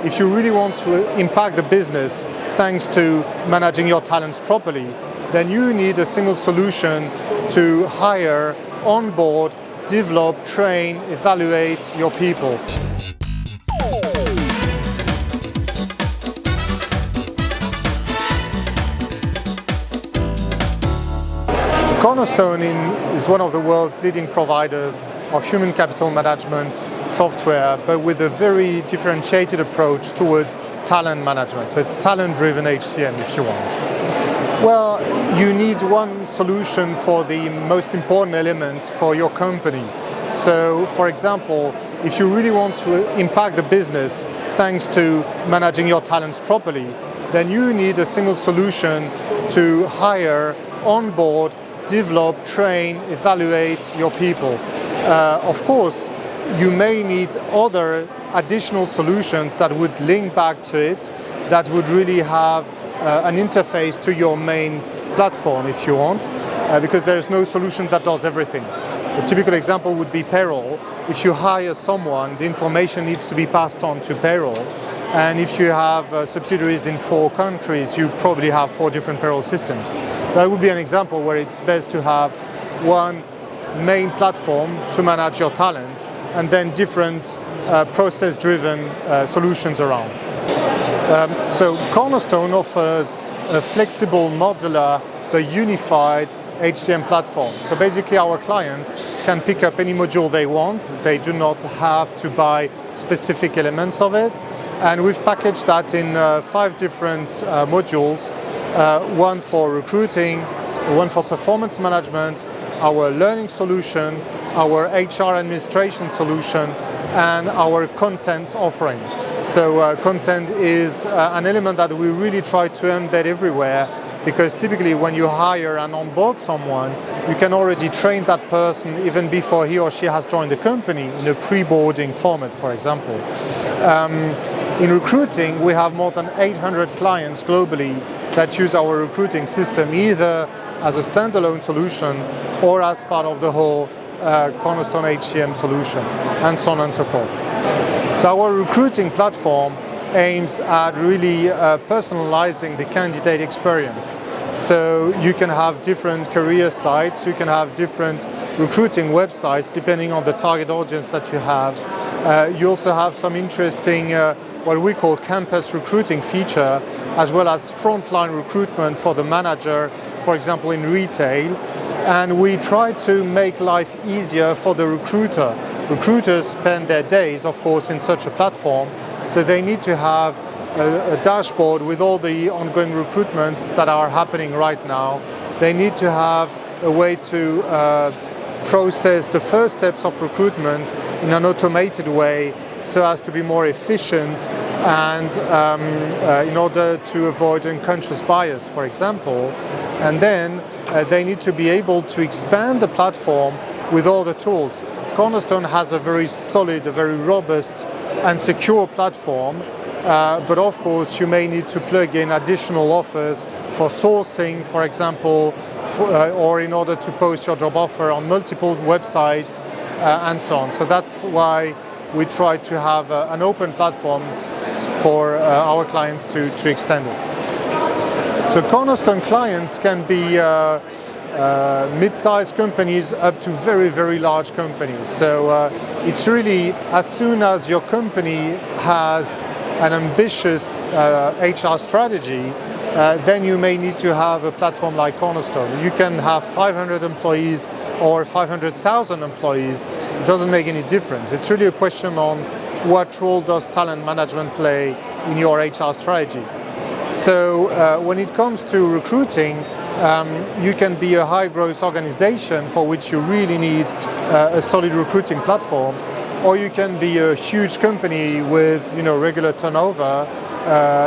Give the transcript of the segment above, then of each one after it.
if you really want to impact the business thanks to managing your talents properly, then you need a single solution to hire, onboard, develop, train, evaluate your people. Cornerstone is one of the world's leading providers of human capital management software, but with a very differentiated approach towards talent management. So it's talent-driven HCM, if you want. Well, you need one solution for the most important elements for your company. So, for example, if you really want to impact the business thanks to managing your talents properly, then you need a single solution to hire, onboard, develop, train, evaluate your people. Of course, you may need other additional solutions that would link back to it, that would really have an interface to your main platform, if you want, because there is no solution that does everything. A typical example would be payroll. If you hire someone, the information needs to be passed on to payroll. And if you have subsidiaries in 4 countries, you probably have 4 different payroll systems. That would be an example where it's best to have one main platform to manage your talents and then different process-driven solutions around. So Cornerstone offers a flexible, modular, but unified HCM platform. So basically our clients can pick up any module they want. They do not have to buy specific elements of it. And we've packaged that in 5 different modules, one for recruiting, one for performance management, our learning solution, our HR administration solution, and our content offering. So content is an element that we really try to embed everywhere, because typically when you hire and onboard someone, you can already train that person even before he or she has joined the company in a pre-boarding format, for example. In recruiting, we have more than 800 clients globally that use our recruiting system either as a standalone solution or as part of the whole Cornerstone HCM solution, and so on and so forth. So our recruiting platform aims at really personalizing the candidate experience. So you can have different career sites, you can have different recruiting websites depending on the target audience that you have. You also have some interesting what we call campus recruiting feature, as well as frontline recruitment for the manager, for example in retail. And we try to make life easier for the recruiter. Recruiters spend their days, of course, in such a platform, so they need to have a dashboard with all the ongoing recruitments that are happening right now. They need to have a way to process the first steps of recruitment in an automated way so as to be more efficient and in order to avoid unconscious bias, for example. And then they need to be able to expand the platform with all the tools. Cornerstone has a very solid, a very robust and secure platform, but of course you may need to plug in additional offers for sourcing, for example, or in order to post your job offer on multiple websites and so on. So that's why we try to have an open platform for our clients to extend it. So Cornerstone clients can be mid-sized companies up to very, very large companies. So it's really, as soon as your company has an ambitious HR strategy, then you may need to have a platform like Cornerstone. You can have 500 employees or 500,000 employees. It doesn't make any difference. It's really a question on what role does talent management play in your HR strategy. So when it comes to recruiting, you can be a high-growth organization for which you really need a solid recruiting platform, or you can be a huge company with regular turnover,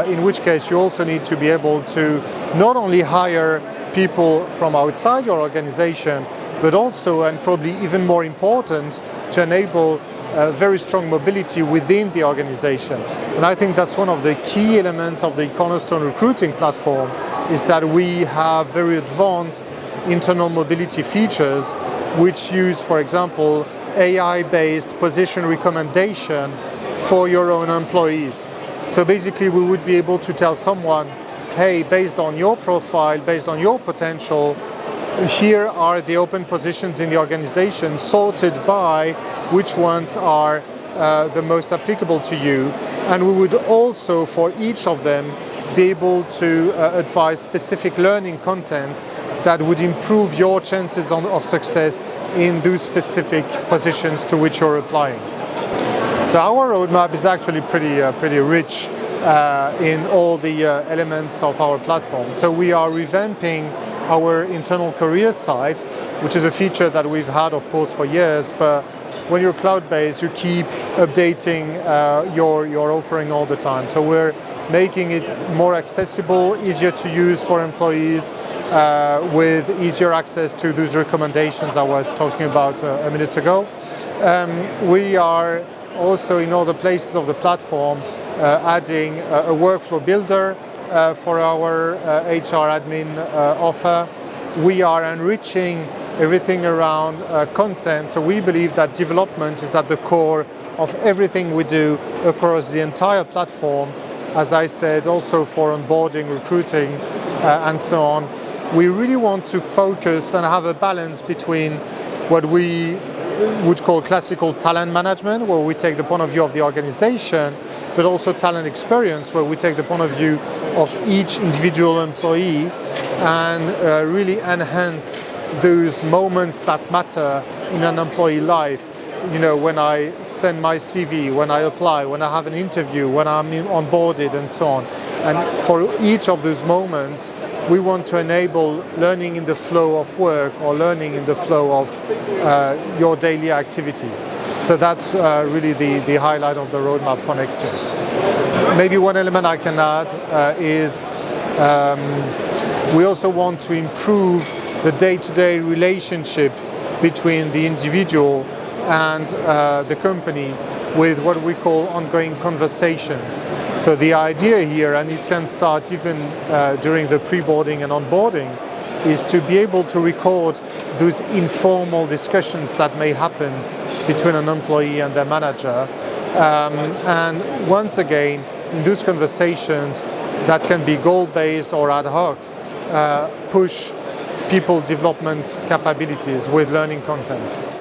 in which case you also need to be able to not only hire people from outside your organization, but also, and probably even more important, to enable very strong mobility within the organization. And I think that's one of the key elements of the Cornerstone recruiting platform, is that we have very advanced internal mobility features which use, for example, AI-based position recommendation for your own employees. So basically we would be able to tell someone, hey, based on your profile, based on your potential, here are the open positions in the organization sorted by which ones are the most applicable to you. And we would also, for each of them, be able to advise specific learning content that would improve your chances of success in those specific positions to which you're applying. So our roadmap is actually pretty rich in all the elements of our platform. So we are revamping our internal career site, which is a feature that we've had, of course, for years, but when you're cloud-based, you keep updating your offering all the time. So we're making it more accessible, easier to use for employees, with easier access to those recommendations I was talking about a minute ago. We are also in other places of the platform adding a workflow builder for our HR admin offer. We are enriching everything around content, so we believe that development is at the core of everything we do across the entire platform. As I said, also for onboarding, recruiting, and so on. We really want to focus and have a balance between what we would call classical talent management, where we take the point of view of the organization, but also talent experience, where we take the point of view of each individual employee and really enhance those moments that matter in an employee life. You know, when I send my CV, when I apply, when I have an interview, when I'm onboarded, and so on. And for each of those moments, we want to enable learning in the flow of work or learning in the flow of your daily activities. So that's really the highlight of the roadmap for next year. Maybe one element I can add is we also want to improve the day-to-day relationship between the individual and the company with what we call ongoing conversations. So the idea here, and it can start even during the pre-boarding and onboarding, is to be able to record those informal discussions that may happen between an employee and their manager. And once again, in those conversations that can be goal-based or ad hoc, push people development capabilities with learning content.